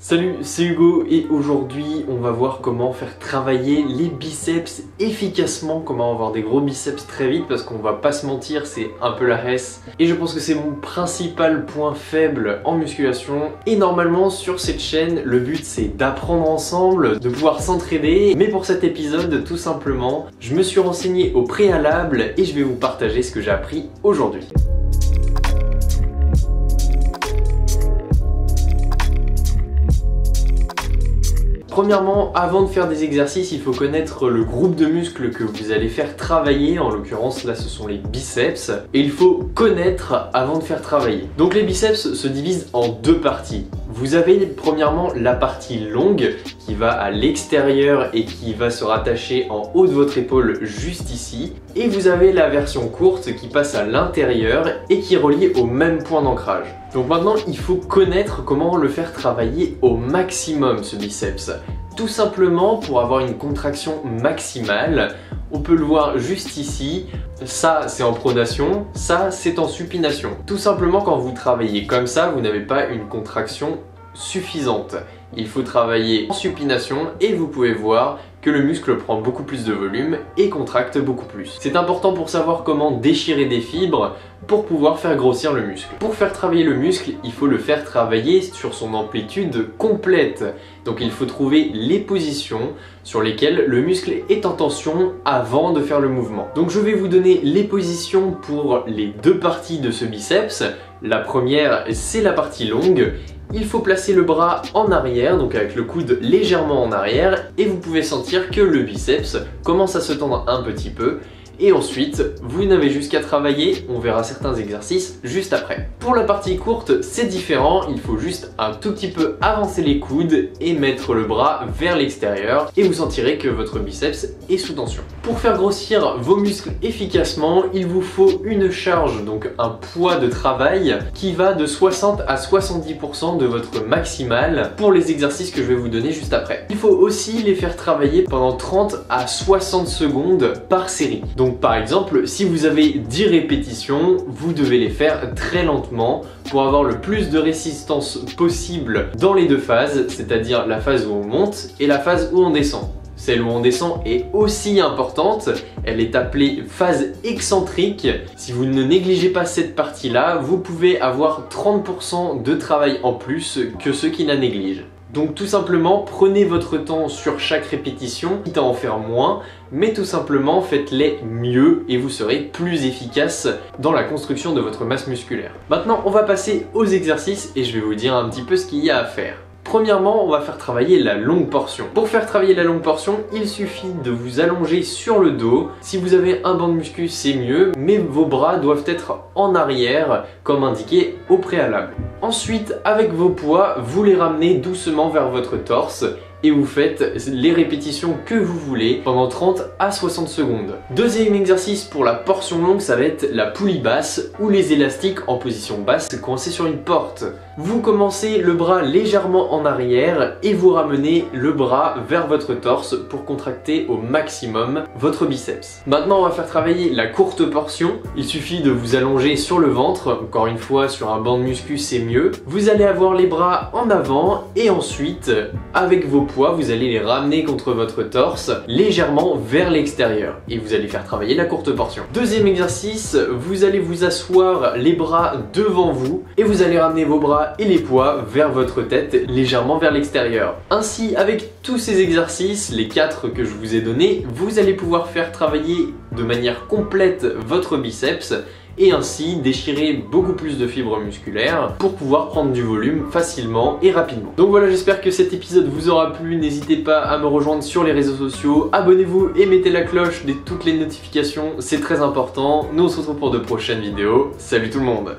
Salut, c'est Hugo et aujourd'hui on va voir comment faire travailler les biceps efficacement, comment avoir des gros biceps très vite parce qu'on va pas se mentir, c'est un peu la hesse et je pense que c'est mon principal point faible en musculation et normalement sur cette chaîne le but c'est d'apprendre ensemble, de pouvoir s'entraider mais pour cet épisode tout simplement je me suis renseigné au préalable et je vais vous partager ce que j'ai appris aujourd'hui. Premièrement, avant de faire des exercices, il faut connaître le groupe de muscles que vous allez faire travailler. En l'occurrence, là, ce sont les biceps. Et il faut connaître avant de faire travailler. Donc les biceps se divisent en deux parties. Vous avez premièrement la partie longue qui va à l'extérieur et qui va se rattacher en haut de votre épaule juste ici. Et vous avez la version courte qui passe à l'intérieur et qui est reliée au même point d'ancrage. Donc maintenant, il faut connaître comment le faire travailler au maximum ce biceps. Tout simplement pour avoir une contraction maximale. On peut le voir juste ici, ça c'est en pronation, ça c'est en supination. Tout simplement quand vous travaillez comme ça, vous n'avez pas une contraction suffisante. Il faut travailler en supination et vous pouvez voir que le muscle prend beaucoup plus de volume et contracte beaucoup plus. C'est important pour savoir comment déchirer des fibres pour pouvoir faire grossir le muscle. Pour faire travailler le muscle, il faut le faire travailler sur son amplitude complète. Donc il faut trouver les positions sur lesquelles le muscle est en tension avant de faire le mouvement. Donc je vais vous donner les positions pour les deux parties de ce biceps. La première, c'est la partie longue. Il faut placer le bras en arrière, donc avec le coude légèrement en arrière, et vous pouvez sentir que le biceps commence à se tendre un petit peu. Et ensuite, vous n'avez juste qu'à travailler, on verra certains exercices juste après. Pour la partie courte, c'est différent, il faut juste un tout petit peu avancer les coudes et mettre le bras vers l'extérieur et vous sentirez que votre biceps est sous tension. Pour faire grossir vos muscles efficacement, il vous faut une charge, donc un poids de travail qui va de 60 à 70% de votre maximal pour les exercices que je vais vous donner juste après. Il faut aussi les faire travailler pendant 30 à 60 secondes par série. Donc par exemple, si vous avez 10 répétitions, vous devez les faire très lentement pour avoir le plus de résistance possible dans les deux phases, c'est-à-dire la phase où on monte et la phase où on descend. Celle où on descend est aussi importante, elle est appelée phase excentrique. Si vous ne négligez pas cette partie-là, vous pouvez avoir 30% de travail en plus que ceux qui la négligent. Donc tout simplement, prenez votre temps sur chaque répétition, quitte à en faire moins, mais tout simplement faites-les mieux et vous serez plus efficace dans la construction de votre masse musculaire. Maintenant, on va passer aux exercices et je vais vous dire un petit peu ce qu'il y a à faire. Premièrement, on va faire travailler la longue portion. Pour faire travailler la longue portion, il suffit de vous allonger sur le dos. Si vous avez un banc de muscu, c'est mieux, mais vos bras doivent être en arrière, comme indiqué au préalable. Ensuite, avec vos poids, vous les ramenez doucement vers votre torse et vous faites les répétitions que vous voulez pendant 30 à 60 secondes. Deuxième exercice pour la portion longue, ça va être la poulie basse ou les élastiques en position basse coincés sur une porte. Vous commencez le bras légèrement en arrière et vous ramenez le bras vers votre torse pour contracter au maximum votre biceps. Maintenant, on va faire travailler la courte portion. Il suffit de vous allonger sur le ventre. Encore une fois, sur un banc de muscu, c'est mieux. Vous allez avoir les bras en avant et ensuite, avec vos poids, vous allez les ramener contre votre torse légèrement vers l'extérieur et vous allez faire travailler la courte portion. Deuxième exercice, vous allez vous asseoir les bras devant vous et vous allez ramener vos bras et les poids vers votre tête légèrement vers l'extérieur. Ainsi, avec tous ces exercices, les 4 que je vous ai donnés, vous allez pouvoir faire travailler de manière complète votre biceps et ainsi déchirer beaucoup plus de fibres musculaires pour pouvoir prendre du volume facilement et rapidement. Donc voilà, j'espère que cet épisode vous aura plu. N'hésitez pas à me rejoindre sur les réseaux sociaux, abonnez-vous et mettez la cloche de toutes les notifications, c'est très important. Nous on se retrouve pour de prochaines vidéos. Salut tout le monde!